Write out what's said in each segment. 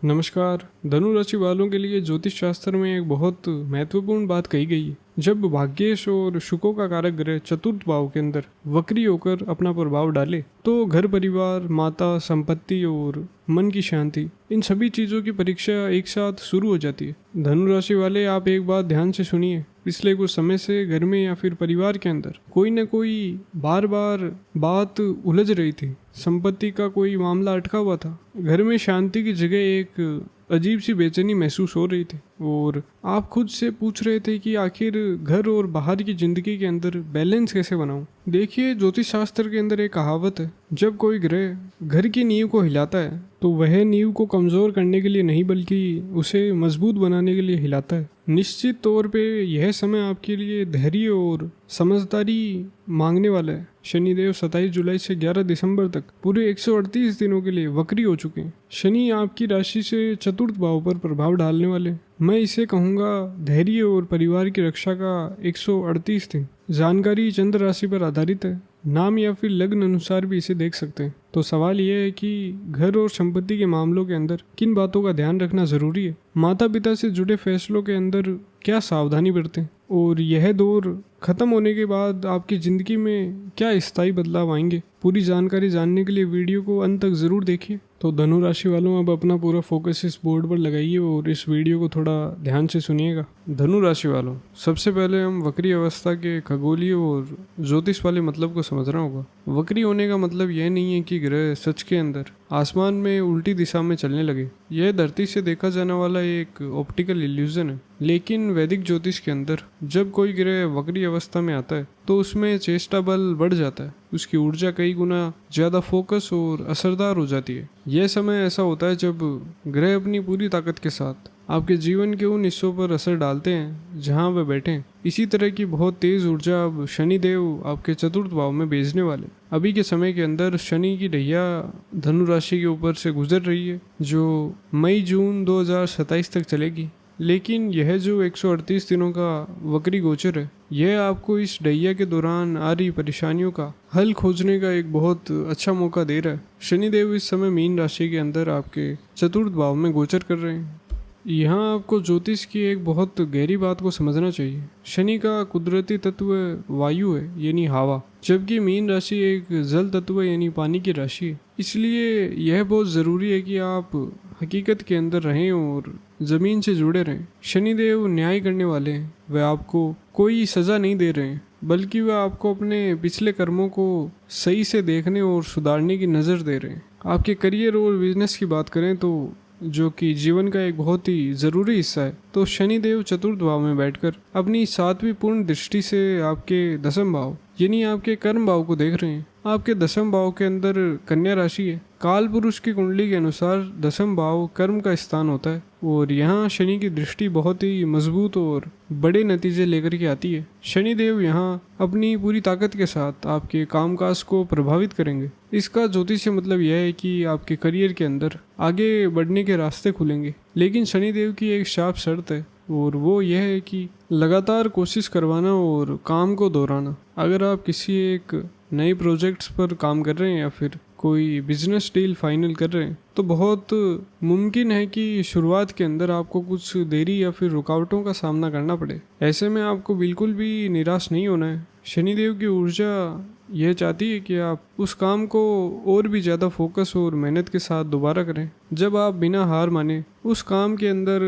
नमस्कार। धनु राशि वालों के लिए ज्योतिष शास्त्र में एक बहुत महत्वपूर्ण बात कही गई है। जब भाग्येश और शुकों का कारक ग्रह चतुर्थ भाव के अंदर वक्री होकर अपना प्रभाव डाले तो घर परिवार, माता, संपत्ति और मन की शांति, इन सभी चीजों की परीक्षा एक साथ शुरू हो जाती है। धनु राशि वाले, आप एक बात ध्यान से सुनिए। पिछले कुछ समय से घर में या फिर परिवार के अंदर कोई न कोई बार बार बात उलझ रही थी। संपत्ति का कोई मामला अटका हुआ था। घर में शांति की जगह एक अजीब सी बेचैनी महसूस हो रही थी और आप खुद से पूछ रहे थे कि आखिर घर और बाहर की जिंदगी के अंदर बैलेंस कैसे बनाऊं। देखिए, ज्योतिष शास्त्र के अंदर एक कहावत है, जब कोई ग्रह घर की नींव को हिलाता है तो वह नींव को कमजोर करने के लिए नहीं बल्कि उसे मजबूत बनाने के लिए हिलाता है। निश्चित तौर पे यह समय आपके लिए धैर्य और समझदारी मांगने वाला है। शनिदेव 27 जुलाई से 11 दिसंबर तक पूरे 138 दिनों के लिए वक्री हो चुके हैं। शनि आपकी राशि से चतुर्थ भाव पर प्रभाव डालने वाले। मैं इसे कहूँगा धैर्य और परिवार की रक्षा का 138 दिन। जानकारी चंद्र राशि पर आधारित है। नाम या फिर लग्न अनुसार भी इसे देख सकते हैं। तो सवाल यह है कि घर और संपत्ति के मामलों के अंदर किन बातों का ध्यान रखना जरूरी है। माता पिता से जुड़े फैसलों के अंदर क्या सावधानी बरतें और यह दौर खत्म होने के बाद आपकी ज़िंदगी में क्या स्थायी बदलाव आएंगे। पूरी जानकारी जानने के लिए वीडियो को अंत तक ज़रूर देखिए। तो धनु राशि वालों, अब अपना पूरा फोकस इस बोर्ड पर लगाइए और इस वीडियो को थोड़ा ध्यान से सुनिएगा। धनु राशि वालों, सबसे पहले हम वक्री अवस्था के खगोलीय और ज्योतिष वाले मतलब को समझना होगा। वक्री होने का मतलब यह नहीं है कि ग्रह सच के अंदर आसमान में उल्टी दिशा में चलने लगे। यह धरती से देखा जाने वाला एक ऑप्टिकल इल्यूजन है। लेकिन वैदिक ज्योतिष के अंदर जब कोई ग्रह वक्री अवस्था में आता है तो उसमें चेष्टा बल बढ़ जाता है। उसकी ऊर्जा कई गुना ज्यादा फोकस और असरदार हो जाती है। यह समय ऐसा होता है जब ग्रह अपनी पूरी ताकत के साथ आपके जीवन के उन हिस्सों पर असर डालते हैं जहां वे बैठे हैं। इसी तरह की बहुत तेज ऊर्जा अब शनिदेव आपके चतुर्थ भाव में भेजने वाले। अभी के समय के अंदर शनि की ढैया धनु राशि के ऊपर से गुजर रही है, जो मई जून 2027 तक चलेगी। लेकिन यह जो 138 दिनों का वक्री गोचर है, यह आपको इस ढैया के दौरान आ रही परेशानियों का हल खोजने का एक बहुत अच्छा मौका दे रहा है। शनिदेव इस समय मीन राशि के अंदर आपके चतुर्थ भाव में गोचर कर रहे हैं। यहाँ आपको ज्योतिष की एक बहुत गहरी बात को समझना चाहिए। शनि का कुदरती तत्व वायु है, यानी हवा, जबकि मीन राशि एक जल तत्व यानी पानी की राशि है। इसलिए यह बहुत ज़रूरी है कि आप हकीकत के अंदर रहें और ज़मीन से जुड़े रहें। शनिदेव न्याय करने वाले हैं। वह आपको कोई सज़ा नहीं दे रहे हैं, बल्कि वह आपको अपने पिछले कर्मों को सही से देखने और सुधारने की नज़र दे रहे हैं। आपके करियर और बिजनेस की बात करें तो, जो कि जीवन का एक बहुत ही ज़रूरी हिस्सा है, तो शनिदेव चतुर्थ भाव में बैठकर अपनी 7वीं पूर्ण दृष्टि से आपके दसम भाव यानी आपके कर्म भाव को देख रहे हैं। आपके दसम भाव के अंदर कन्या राशि है। काल पुरुष की कुंडली के अनुसार दसम भाव कर्म का स्थान होता है और यहाँ शनि की दृष्टि बहुत ही मजबूत और बड़े नतीजे लेकर के आती है। शनिदेव यहाँ अपनी पूरी ताकत के साथ आपके कामकाज को प्रभावित करेंगे। इसका ज्योतिषीय मतलब यह है कि आपके करियर के अंदर आगे बढ़ने के रास्ते खुलेंगे। लेकिन शनिदेव की एक शार्प शर्त है और वो यह है कि लगातार कोशिश करवाना और काम को दोहराना। अगर आप किसी एक नए प्रोजेक्ट्स पर काम कर रहे हैं या फिर कोई बिजनेस डील फाइनल कर रहे हैं तो बहुत मुमकिन है कि शुरुआत के अंदर आपको कुछ देरी या फिर रुकावटों का सामना करना पड़े। ऐसे में आपको बिल्कुल भी निराश नहीं होना है। शनिदेव की ऊर्जा यह चाहती है कि आप उस काम को और भी ज़्यादा फोकस और मेहनत के साथ दोबारा करें। जब आप बिना हार माने उस काम के अंदर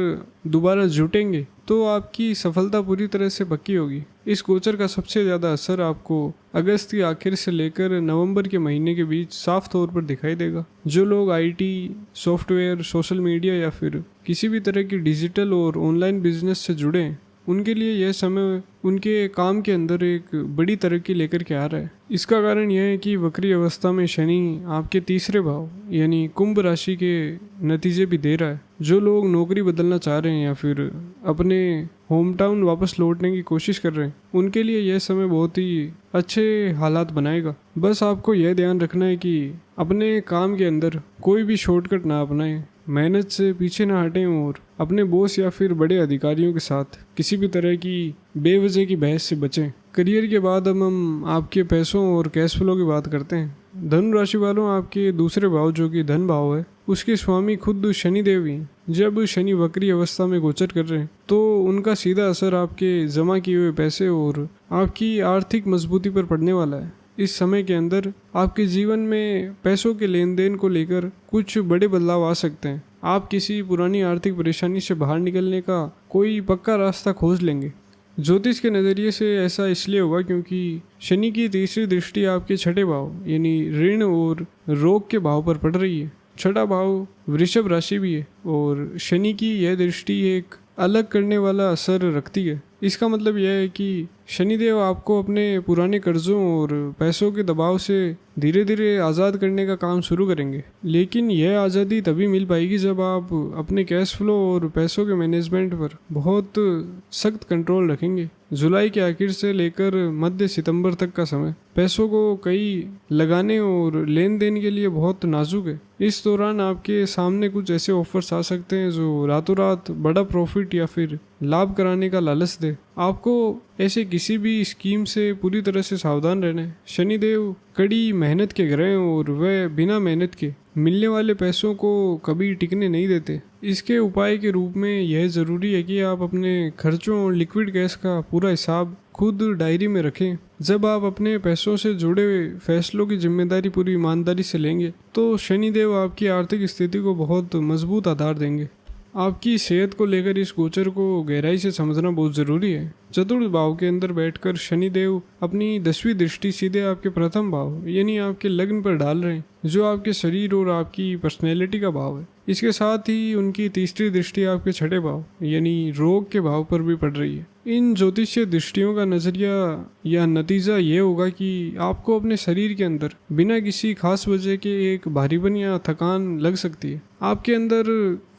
दोबारा जुटेंगे तो आपकी सफलता पूरी तरह से पक्की होगी। इस गोचर का सबसे ज़्यादा असर आपको अगस्त के आखिर से लेकर नवंबर के महीने के बीच साफ तौर पर दिखाई देगा। जो लोग आईटी, सॉफ्टवेयर, सोशल मीडिया या फिर किसी भी तरह की डिजिटल और ऑनलाइन बिजनेस से जुड़े हैं, उनके लिए यह समय उनके काम के अंदर एक बड़ी तरक्की लेकर के आ रहा है। इसका कारण यह है कि वक्री अवस्था में शनि आपके तीसरे भाव यानी कुंभ राशि के नतीजे भी दे रहा है। जो लोग नौकरी बदलना चाह रहे हैं या फिर अपने होम टाउन वापस लौटने की कोशिश कर रहे हैं, उनके लिए यह समय बहुत ही अच्छे हालात बनाएगा। बस आपको यह ध्यान रखना है कि अपने काम के अंदर कोई भी शॉर्टकट ना अपनाएं, मेहनत से पीछे ना हटें और अपने बॉस या फिर बड़े अधिकारियों के साथ किसी भी तरह की बेवजह की बहस से बचें। करियर के बाद अब हम आपके पैसों और कैश फ्लो की बात करते हैं। धनु राशि वालों, आपके दूसरे भाव जो कि धन भाव है, उसके स्वामी खुद शनि देव ही। जब शनि वक्री अवस्था में गोचर कर रहे हैं तो उनका सीधा असर आपके जमा किए हुए पैसे और आपकी आर्थिक मजबूती पर पड़ने वाला है। इस समय के अंदर आपके जीवन में पैसों के लेन देन को लेकर कुछ बड़े बदलाव आ सकते हैं। आप किसी पुरानी आर्थिक परेशानी से बाहर निकलने का कोई पक्का रास्ता खोज लेंगे। ज्योतिष के नज़रिए से ऐसा इसलिए होगा क्योंकि शनि की तीसरी दृष्टि आपके छठे भाव यानी ऋण और रोग के भाव पर पड़ रही है। छठा भाव वृषभ राशि भी है और शनि की यह दृष्टि एक अलग करने वाला असर रखती है। इसका मतलब यह है कि शनिदेव आपको अपने पुराने कर्जों और पैसों के दबाव से धीरे धीरे आज़ाद करने का काम शुरू करेंगे। लेकिन यह आज़ादी तभी मिल पाएगी जब आप अपने कैश फ्लो और पैसों के मैनेजमेंट पर बहुत सख्त कंट्रोल रखेंगे। जुलाई के आखिर से लेकर मध्य सितंबर तक का समय पैसों को कई लगाने और लेन देन के लिए बहुत नाजुक है। इस दौरान आपके सामने कुछ ऐसे ऑफर्स आ सकते हैं जो रातों रात बड़ा प्रॉफिट या फिर लाभ कराने का लालच दे। आपको ऐसे किसी भी स्कीम से पूरी तरह से सावधान रहना है। शनिदेव कड़ी मेहनत के ग्रह हैं और वह बिना मेहनत के मिलने वाले पैसों को कभी टिकने नहीं देते। इसके उपाय के रूप में यह ज़रूरी है कि आप अपने खर्चों और लिक्विड कैश का पूरा हिसाब खुद डायरी में रखें। जब आप अपने पैसों से जुड़े फैसलों की जिम्मेदारी पूरी ईमानदारी से लेंगे तो शनिदेव आपकी आर्थिक स्थिति को बहुत मजबूत आधार देंगे। आपकी सेहत को लेकर इस गोचर को गहराई से समझना बहुत ज़रूरी है। चतुर्थ भाव के अंदर बैठकर शनिदेव अपनी 10वीं दृष्टि सीधे आपके प्रथम भाव यानी आपके लग्न पर डाल रहे हैं, जो आपके शरीर और आपकी पर्सनैलिटी का भाव है। इसके साथ ही उनकी तीसरी दृष्टि आपके छठे भाव यानी रोग के भाव पर भी पड़ रही है। इन ज्योतिषीय दृष्टियों का नज़रिया या नतीजा ये होगा कि आपको अपने शरीर के अंदर बिना किसी खास वजह के एक भारीपन या थकान लग सकती है। आपके अंदर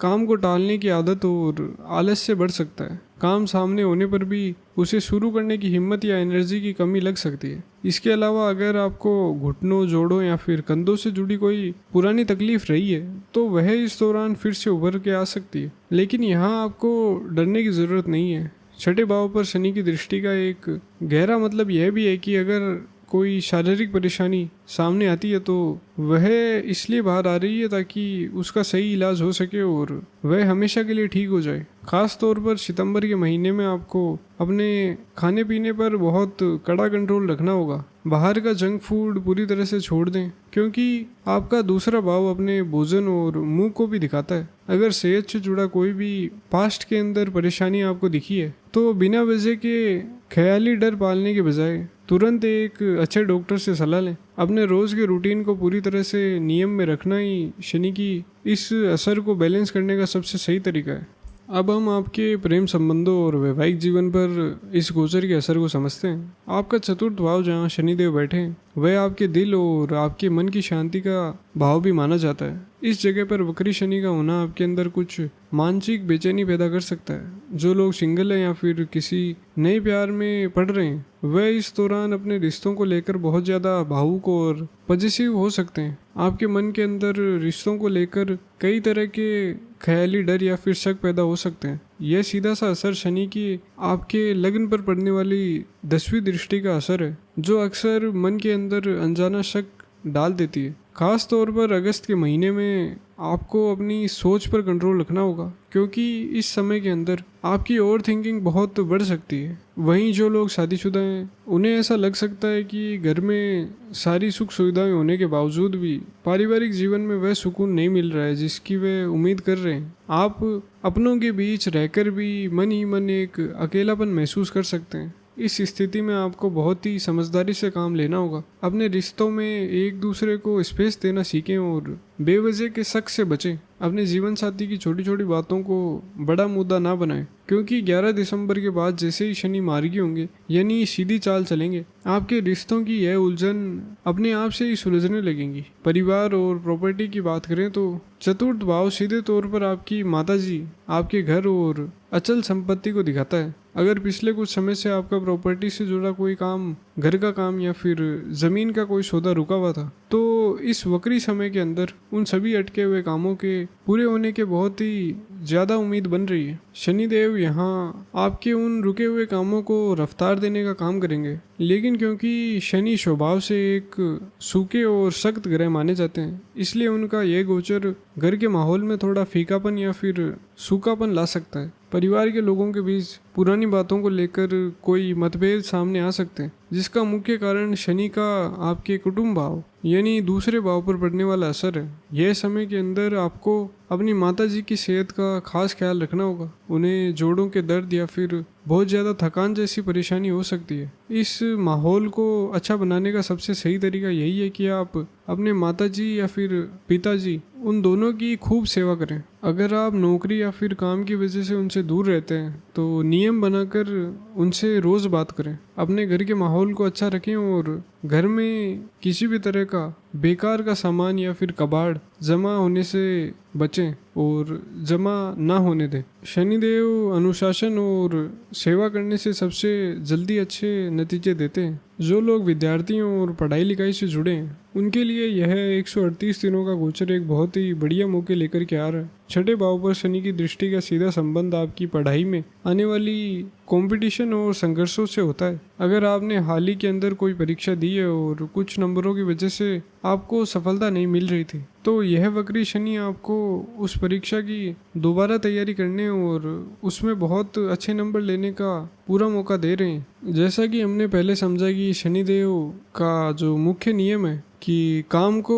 काम को टालने की आदत और आलस्य बढ़ सकता है। काम सामने होने पर भी उसे शुरू करने की हिम्मत या एनर्जी की कमी लग सकती है। इसके अलावा अगर आपको घुटनों, जोड़ों या फिर कंधों से जुड़ी कोई पुरानी तकलीफ रही है तो वह इस दौरान फिर से उभर के आ सकती है। लेकिन यहाँ आपको डरने की ज़रूरत नहीं है। छठे भाव पर शनि की दृष्टि का एक गहरा मतलब यह भी है कि अगर कोई शारीरिक परेशानी सामने आती है तो वह इसलिए बाहर आ रही है ताकि उसका सही इलाज हो सके और वह हमेशा के लिए ठीक हो जाए। खास तौर पर सितंबर के महीने में आपको अपने खाने पीने पर बहुत कड़ा कंट्रोल रखना होगा। बाहर का जंक फूड पूरी तरह से छोड़ दें क्योंकि आपका दूसरा भाव अपने भोजन और मुंह को भी दिखाता है। अगर सेहत से जुड़ा कोई भी पास्ट के अंदर परेशानी आपको दिखी है तो बिना वजह के ख्याली डर पालने के बजाय तुरंत एक अच्छे डॉक्टर से सलाह लें। अपने रोज़ के रूटीन को पूरी तरह से नियम में रखना ही शनि की इस असर को बैलेंस करने का सबसे सही तरीका है। अब हम आपके प्रेम संबंधों और वैवाहिक जीवन पर इस गोचर के असर को समझते हैं। आपका चतुर्थ भाव जहाँ शनिदेव बैठे हैं वह आपके दिल और आपके मन की शांति का भाव भी माना जाता है। इस जगह पर वक्री शनि का होना आपके अंदर कुछ मानसिक बेचैनी पैदा कर सकता है। जो लोग सिंगल हैं या फिर किसी नए प्यार में पड़ रहे हैं वह इस दौरान अपने रिश्तों को लेकर बहुत ज़्यादा भावुक और पॉजिटिव हो सकते हैं। आपके मन के अंदर रिश्तों को लेकर कई तरह के ख्याली डर या फिर शक पैदा हो सकते हैं। यह सीधा सा असर शनि की आपके लग्न पर पड़ने वाली 10वीं दृष्टि का असर है, जो अक्सर मन के अंदर अनजाना शक डाल देती है। खास तौर पर अगस्त के महीने में आपको अपनी सोच पर कंट्रोल रखना होगा क्योंकि इस समय के अंदर आपकी ओवर थिंकिंग बहुत बढ़ सकती है। वहीं जो लोग शादीशुदा हैं उन्हें ऐसा लग सकता है कि घर में सारी सुख सुविधाएं होने के बावजूद भी पारिवारिक जीवन में वह सुकून नहीं मिल रहा है जिसकी वे उम्मीद कर रहे हैं। आप अपनों के बीच रहकर भी मन ही मन एक अकेलापन महसूस कर सकते हैं। इस स्थिति में आपको बहुत ही समझदारी से काम लेना होगा। अपने रिश्तों में एक दूसरे को स्पेस देना सीखें और बेवजह के शक से बचें। अपने जीवन साथी की छोटी छोटी बातों को बड़ा मुद्दा ना बनाएं क्योंकि 11 दिसंबर के बाद जैसे ही शनि मार्गी होंगे यानी सीधी चाल चलेंगे, आपके रिश्तों की यह उलझन अपने आप से ही सुलझने लगेंगी। परिवार और प्रॉपर्टी की बात करें तो चतुर्थ भाव सीधे तौर पर आपकी माताजी, आपके घर और अचल संपत्ति को दिखाता है। अगर पिछले कुछ समय से आपका प्रॉपर्टी से जुड़ा कोई काम, घर का काम या फिर ज़मीन का कोई सौदा रुका हुआ था तो इस वक्री समय के अंदर उन सभी अटके हुए कामों के पूरे होने के बहुत ही ज़्यादा उम्मीद बन रही है। शनिदेव यहाँ आपके उन रुके हुए कामों को रफ्तार देने का काम करेंगे, लेकिन क्योंकि शनि स्वभाव से एक सूखे और सख्त ग्रह माने जाते हैं, इसलिए उनका यह गोचर घर के माहौल में थोड़ा फीकापन या फिर सूखापन ला सकता है। परिवार के लोगों के बीच पुरानी बातों को लेकर कोई मतभेद सामने आ सकते हैं, जिसका मुख्य कारण शनि का आपके कुटुंब भाव यानी दूसरे भाव पर पड़ने वाला असर है। यह समय के अंदर आपको अपनी माता जी की सेहत का खास ख्याल रखना होगा। उन्हें जोड़ों के दर्द या फिर बहुत ज़्यादा थकान जैसी परेशानी हो सकती है। इस माहौल को अच्छा बनाने का सबसे सही तरीका यही है कि आप अपने माता जी या फिर पिताजी उन दोनों की खूब सेवा करें। अगर आप नौकरी या फिर काम की वजह से उनसे दूर रहते हैं तो नियम बनाकर उनसे रोज़ बात करें। अपने घर के माहौल को अच्छा रखें और घर में किसी भी तरह का बेकार का सामान या फिर कबाड़ जमा होने से बचें और जमा ना होने दें। शनिदेव अनुशासन और सेवा करने से सबसे जल्दी अच्छे नतीजे देते हैं। जो लोग विद्यार्थियों और पढ़ाई लिखाई से जुड़े हैं उनके लिए यह 138 दिनों का गोचर एक बहुत ही बढ़िया मौके लेकर के आ रहा है। छठे भाव पर शनि की दृष्टि का सीधा संबंध आपकी पढ़ाई में आने वाली कंपटीशन और संघर्षों से होता है। अगर आपने हाल ही के अंदर कोई परीक्षा दी है और कुछ नंबरों की वजह से आपको सफलता नहीं मिल रही थी, तो यह वक्री शनि आपको उस परीक्षा की दोबारा तैयारी करने और उसमें बहुत अच्छे नंबर लेने का पूरा मौका दे रहे हैं। जैसा कि हमने पहले समझा कि शनिदेव का जो मुख्य नियम है कि काम को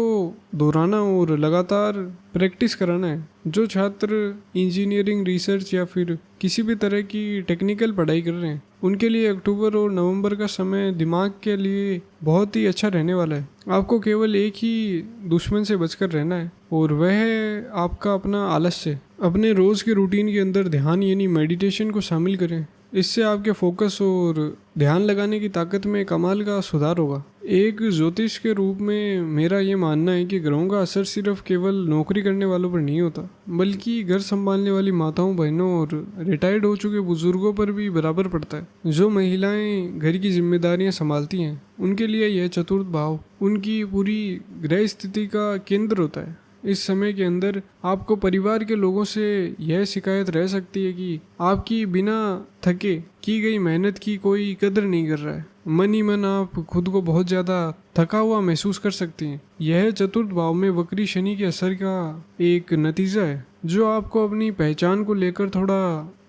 दोहराना और लगातार प्रैक्टिस कराना है। जो छात्र इंजीनियरिंग, रिसर्च या फिर किसी भी तरह की टेक्निकल पढ़ाई कर रहे हैं उनके लिए अक्टूबर और नवंबर का समय दिमाग के लिए बहुत ही अच्छा रहने वाला है। आपको केवल एक ही दुश्मन से बचकर रहना है और वह है आपका अपना आलस्य। अपने रोज़ के रूटीन के अंदर ध्यान यानी मेडिटेशन को शामिल करें। इससे आपके फोकस और ध्यान लगाने की ताकत में कमाल का सुधार होगा। एक ज्योतिष के रूप में मेरा ये मानना है कि ग्रहों का असर सिर्फ केवल नौकरी करने वालों पर नहीं होता, बल्कि घर संभालने वाली माताओं, बहनों और रिटायर्ड हो चुके बुजुर्गों पर भी बराबर पड़ता है। जो महिलाएं घर की जिम्मेदारियां संभालती हैं उनके लिए यह चतुर्थ भाव उनकी पूरी ग्रह स्थिति का केंद्र होता है। इस समय के अंदर आपको परिवार के लोगों से यह शिकायत रह सकती है कि आपकी बिना थके की गई मेहनत की कोई कदर नहीं कर रहा है। मन ही मन आप खुद को बहुत ज़्यादा थका हुआ महसूस कर सकती हैं। यह चतुर्थ भाव में वक्री शनि के असर का एक नतीजा है जो आपको अपनी पहचान को लेकर थोड़ा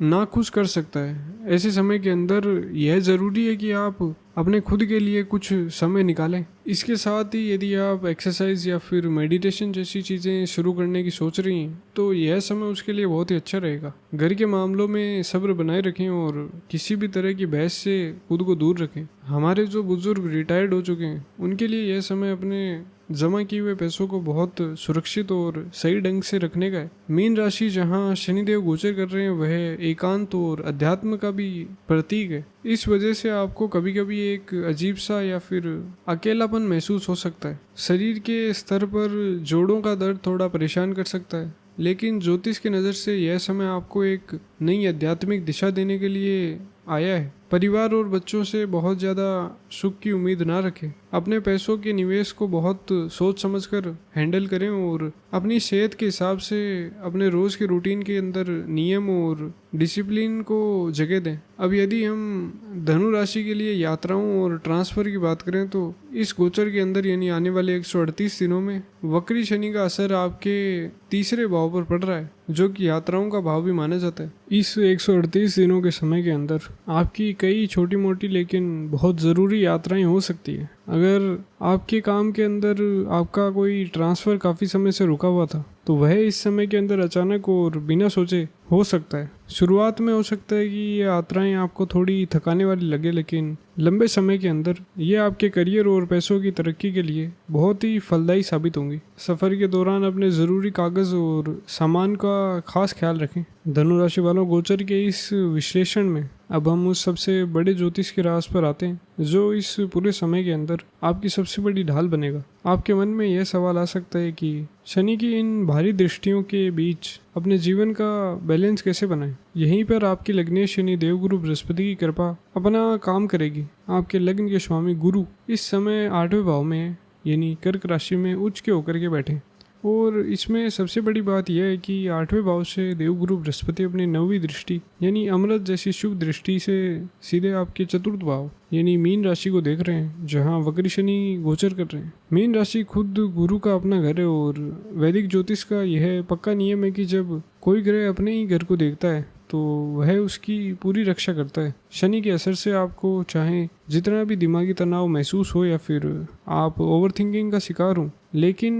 नाखुश कर सकता है। ऐसे समय के अंदर यह ज़रूरी है कि आप अपने खुद के लिए कुछ समय निकालें। इसके साथ ही यदि आप एक्सरसाइज या फिर मेडिटेशन जैसी चीज़ें शुरू करने की सोच रही हैं तो यह समय उसके लिए बहुत ही अच्छा रहेगा। घर के मामलों में सब्र बनाए रखें और किसी भी तरह की बहस से खुद को दूर रखें। हमारे जो बुजुर्ग रिटायर्ड हो चुके हैं उनके लिए यह समय अपने जमा किए हुए पैसों को बहुत सुरक्षित और सही ढंग से रखने का है। मीन राशि जहां शनिदेव गोचर कर रहे हैं वह एकांत और अध्यात्म का भी प्रतीक है। इस वजह से आपको कभी कभी एक अजीब सा या फिर अकेलापन महसूस हो सकता है। शरीर के स्तर पर जोड़ों का दर्द थोड़ा परेशान कर सकता है, लेकिन ज्योतिष की नज़र से यह समय आपको एक नई आध्यात्मिक दिशा देने के लिए आया है। परिवार और बच्चों से बहुत ज़्यादा सुख की उम्मीद ना रखें। अपने पैसों के निवेश को बहुत सोच समझकर हैंडल करें और अपनी सेहत के हिसाब से अपने रोज़ के रूटीन के अंदर नियम और डिसिप्लिन को जगह दें। अब यदि हम धनु राशि के लिए यात्राओं और ट्रांसफ़र की बात करें तो इस गोचर के अंदर यानी आने वाले 138 दिनों में वक्री शनि का असर आपके तीसरे भाव पर पड़ रहा है, जो कि यात्राओं का भाव भी माना जाता है। इस 138 दिनों के समय के अंदर आपकी कई छोटी मोटी लेकिन बहुत ज़रूरी यात्राएं हो सकती है। अगर आपके काम के अंदर आपका कोई ट्रांसफ़र काफ़ी समय से रुका हुआ था तो वह इस समय के अंदर अचानक और बिना सोचे हो सकता है। शुरुआत में हो सकता है कि ये यात्राएं आपको थोड़ी थकाने वाली लगे, लेकिन लंबे समय के अंदर ये आपके करियर और पैसों की तरक्की के लिए बहुत ही फलदायी साबित होंगी। सफ़र के दौरान अपने ज़रूरी कागज़ और सामान का खास ख्याल रखें। धनु राशि वालों, गोचर के इस विश्लेषण में अब हम उस सबसे बड़े ज्योतिष के राज पर आते हैं जो इस पूरे समय के अंदर आपकी सबसे बड़ी ढाल बनेगा। आपके मन में यह सवाल आ सकता है कि शनि की इन भारी दृष्टियों के बीच अपने जीवन का बैलेंस कैसे बनाएं। यहीं पर आपकी लग्नेय शनि देवगुरु बृहस्पति की कृपा अपना काम करेगी। आपके लग्न के स्वामी गुरु इस समय 8वें भाव में यानी कर्क राशि में उच्च के होकर के बैठे। और इसमें सबसे बड़ी बात यह है कि 8वें भाव से देवगुरु बृहस्पति अपनी 9वीं दृष्टि यानी अमृत जैसी शुभ दृष्टि से सीधे आपके चतुर्थ भाव यानी मीन राशि को देख रहे हैं, जहां वक्री शनि गोचर कर रहे हैं। मीन राशि खुद गुरु का अपना घर है और वैदिक ज्योतिष का यह पक्का नियम है कि जब कोई ग्रह अपने ही घर को देखता है तो वह उसकी पूरी रक्षा करता है। शनि के असर से आपको चाहे जितना भी दिमागी तनाव महसूस हो या फिर आप ओवर थिंकिंग का शिकार हो, लेकिन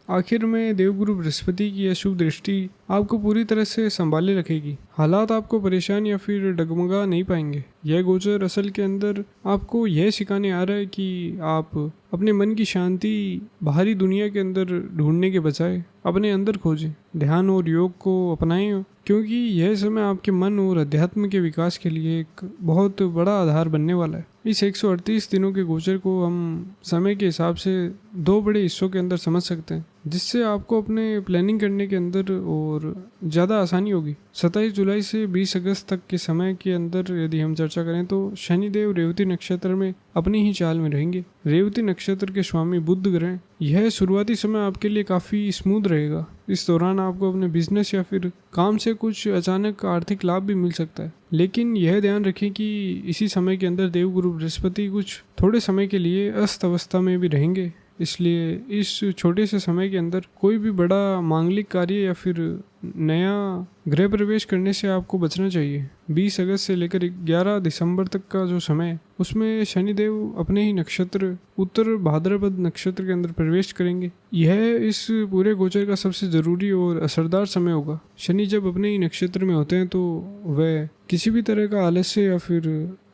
आखिर में देवगुरु बृहस्पति की यह शुभ दृष्टि आपको पूरी तरह से संभाले रखेगी। हालात आपको परेशान या फिर डगमगा नहीं पाएंगे। यह गोचर असल के अंदर आपको यह सिखाने आ रहा है कि आप अपने मन की शांति बाहरी दुनिया के अंदर ढूंढने के बजाय अपने अंदर खोजें, ध्यान और योग को अपनाएं, क्योंकि यह समय आपके मन और अध्यात्म के विकास के लिए एक बहुत बड़ा आधार बनने वाला है। इस 138 दिनों के गोचर को हम समय के हिसाब से 2 बड़े हिस्सों के अंदर समझ सकते हैं, जिससे आपको अपने प्लानिंग करने के अंदर और ज़्यादा आसानी होगी। 27 जुलाई से 20 अगस्त तक के समय के अंदर यदि हम चर्चा करें तो शनिदेव रेवती नक्षत्र में अपनी ही चाल में रहेंगे। रेवती नक्षत्र के स्वामी बुध ग्रह, यह शुरुआती समय आपके लिए काफ़ी स्मूथ रहेगा। इस दौरान आपको अपने बिजनेस या फिर काम से कुछ अचानक आर्थिक लाभ भी मिल सकता है, लेकिन यह ध्यान रखें कि इसी समय के अंदर देवगुरु बृहस्पति कुछ थोड़े समय के लिए अस्त अवस्था में भी रहेंगे। इसलिए इस छोटे से समय के अंदर कोई भी बड़ा मांगलिक कार्य या फिर नया गृह प्रवेश करने से आपको बचना चाहिए। 20 अगस्त से लेकर 11 दिसंबर तक का जो समय है उसमें शनिदेव अपने ही नक्षत्र उत्तर भाद्रपद नक्षत्र के अंदर प्रवेश करेंगे। यह इस पूरे गोचर का सबसे ज़रूरी और असरदार समय होगा। शनि जब अपने ही नक्षत्र में होते हैं तो वह किसी भी तरह का आलस्य या फिर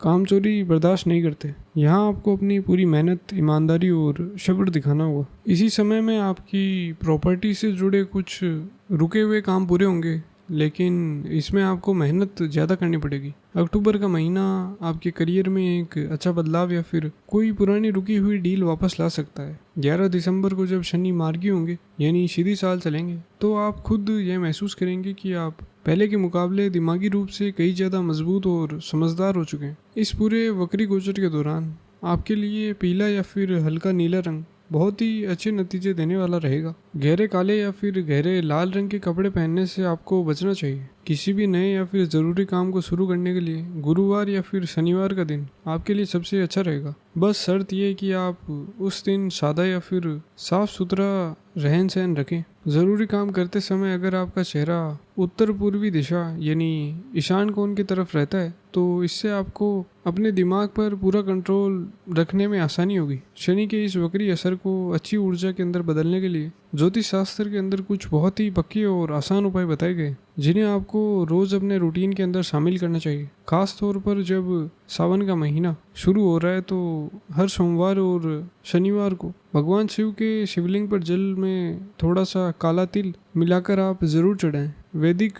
कामचोरी बर्दाश्त नहीं करते। यहाँ आपको अपनी पूरी मेहनत, ईमानदारी और सब्र दिखाना होगा। इसी समय में आपकी प्रॉपर्टी से जुड़े कुछ रुके हुए काम पूरे होंगे, लेकिन इसमें आपको मेहनत ज़्यादा करनी पड़ेगी। अक्टूबर का महीना आपके करियर में एक अच्छा बदलाव या फिर कोई पुरानी रुकी हुई डील वापस ला सकता है। 11 दिसंबर को जब शनि मार्गी होंगे यानी सीधी साल चलेंगे तो आप खुद ये महसूस करेंगे कि आप पहले के मुकाबले दिमागी रूप से कई ज़्यादा मजबूत और समझदार हो चुके हैं। इस पूरे वक्री गोचर के दौरान आपके लिए पीला या फिर हल्का नीला रंग बहुत ही अच्छे नतीजे देने वाला रहेगा। गहरे काले या फिर गहरे लाल रंग के कपड़े पहनने से आपको बचना चाहिए। किसी भी नए या फिर ज़रूरी काम को शुरू करने के लिए गुरुवार या फिर शनिवार का दिन आपके लिए सबसे अच्छा रहेगा। बस शर्त यह कि आप उस दिन सादा या फिर साफ सुथरा रहन सहन रखें। ज़रूरी काम करते समय अगर आपका चेहरा उत्तर पूर्वी दिशा यानी ईशान कोण की तरफ रहता है तो इससे आपको अपने दिमाग पर पूरा कंट्रोल रखने में आसानी होगी। शनि के इस वक्री असर को अच्छी ऊर्जा के अंदर बदलने के लिए ज्योतिष शास्त्र के अंदर कुछ बहुत ही पक्के और आसान उपाय बताए गए, जिन्हें आपको रोज़ अपने रूटीन के अंदर शामिल करना चाहिए। खास तौर पर जब सावन का महीना शुरू हो रहा है तो हर सोमवार और शनिवार को भगवान शिव के शिवलिंग पर जल में थोड़ा सा काला तिल मिलाकर आप ज़रूर चढ़ाएं। वैदिक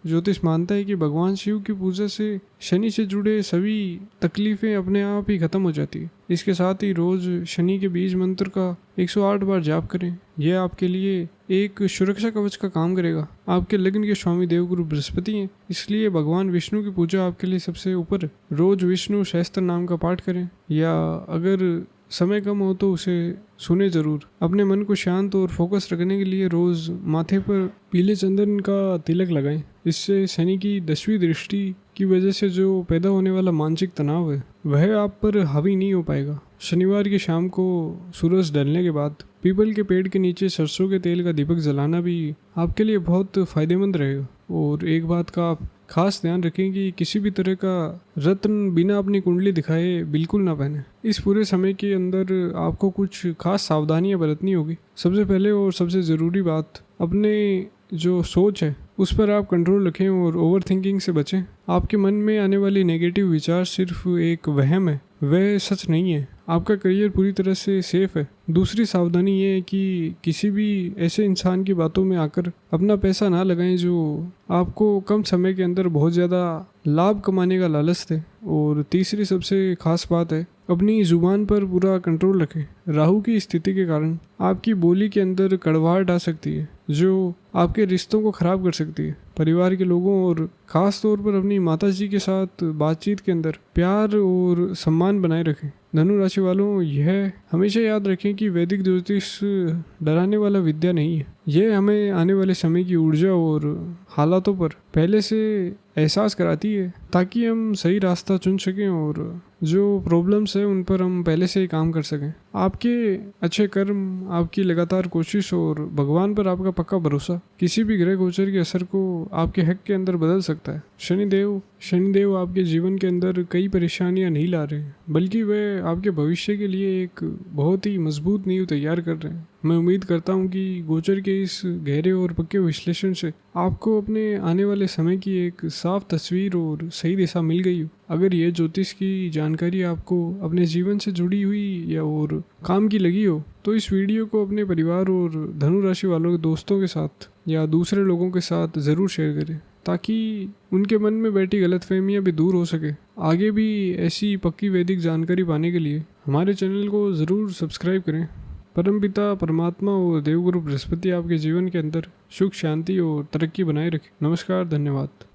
ज्योतिष मानता है कि भगवान शिव की पूजा से शनि से जुड़े सभी तकलीफ़ें अपने आप ही खत्म हो जाती है। इसके साथ ही रोज़ शनि के बीज मंत्र का 108 बार जाप करें। यह आपके लिए एक सुरक्षा कवच का काम करेगा। आपके लग्न के स्वामी देवगुरु बृहस्पति हैं, इसलिए भगवान विष्णु की पूजा आपके लिए सबसे ऊपर। रोज़ विष्णु सहस्त्र नाम का पाठ करें या अगर समय कम हो तो उसे सुने ज़रूर। अपने मन को शांत और फोकस रखने के लिए रोज़ माथे पर पीले चंदन का तिलक लगाएं। इससे शनि की 10वीं दृष्टि की वजह से जो पैदा होने वाला मानसिक तनाव है वह आप पर हावी नहीं हो पाएगा। शनिवार की शाम को सूरज ढलने के बाद पीपल के पेड़ के नीचे सरसों के तेल का दीपक जलाना भी आपके लिए बहुत फ़ायदेमंद रहेगा। और एक बात का आप खास ध्यान रखें कि किसी भी तरह का रत्न बिना अपनी कुंडली दिखाए बिल्कुल ना पहने। इस पूरे समय के अंदर आपको कुछ खास सावधानियां बरतनी होगी। सबसे पहले और सबसे ज़रूरी बात, अपने जो सोच है उस पर आप कंट्रोल रखें और ओवर थिंकिंग से बचें। आपके मन में आने वाली नेगेटिव विचार सिर्फ एक वहम है, वह सच नहीं है। आपका करियर पूरी तरह से सेफ है। दूसरी सावधानी ये है कि किसी भी ऐसे इंसान की बातों में आकर अपना पैसा ना लगाएं जो आपको कम समय के अंदर बहुत ज़्यादा लाभ कमाने का लालच थे। और तीसरी सबसे खास बात है अपनी जुबान पर पूरा कंट्रोल रखें। राहु की स्थिति के कारण आपकी बोली के अंदर कड़वाहट आ सकती है जो आपके रिश्तों को खराब कर सकती है। परिवार के लोगों और ख़ास तौर पर अपनी माताजी के साथ बातचीत के अंदर प्यार और सम्मान बनाए रखें। धनु राशि वालों, यह हमेशा याद रखें कि वैदिक ज्योतिष डराने वाला विद्या नहीं है। यह हमें आने वाले समय की ऊर्जा और हालातों पर पहले से एहसास कराती है ताकि हम सही रास्ता चुन सकें और जो प्रॉब्लम्स है उन पर हम पहले से ही काम कर सकें। आपके अच्छे कर्म, आपकी लगातार कोशिश और भगवान पर आपका पक्का भरोसा किसी भी ग्रह गोचर के असर को आपके हक के अंदर बदल सकता है। शनिदेव आपके जीवन के अंदर कई परेशानियां नहीं ला रहे हैं, बल्कि वे आपके भविष्य के लिए एक बहुत ही मजबूत नींव तैयार कर रहे हैं। मैं उम्मीद करता हूं कि गोचर के इस गहरे और पक्के विश्लेषण से आपको अपने आने वाले समय की एक साफ तस्वीर और सही दिशा मिल गई हो। अगर ये ज्योतिष की जानकारी आपको अपने जीवन से जुड़ी हुई या और काम की लगी हो तो इस वीडियो को अपने परिवार और धनु राशि वालों के दोस्तों के साथ या दूसरे लोगों के साथ ज़रूर शेयर करें ताकि उनके मन में बैठी गलतफहमियां भी दूर हो सके। आगे भी ऐसी पक्की वैदिक जानकारी पाने के लिए हमारे चैनल को ज़रूर सब्सक्राइब करें। परमपिता परमात्मा और देवगुरु बृहस्पति आपके जीवन के अंदर सुख, शांति और तरक्की बनाए रखें। नमस्कार, धन्यवाद।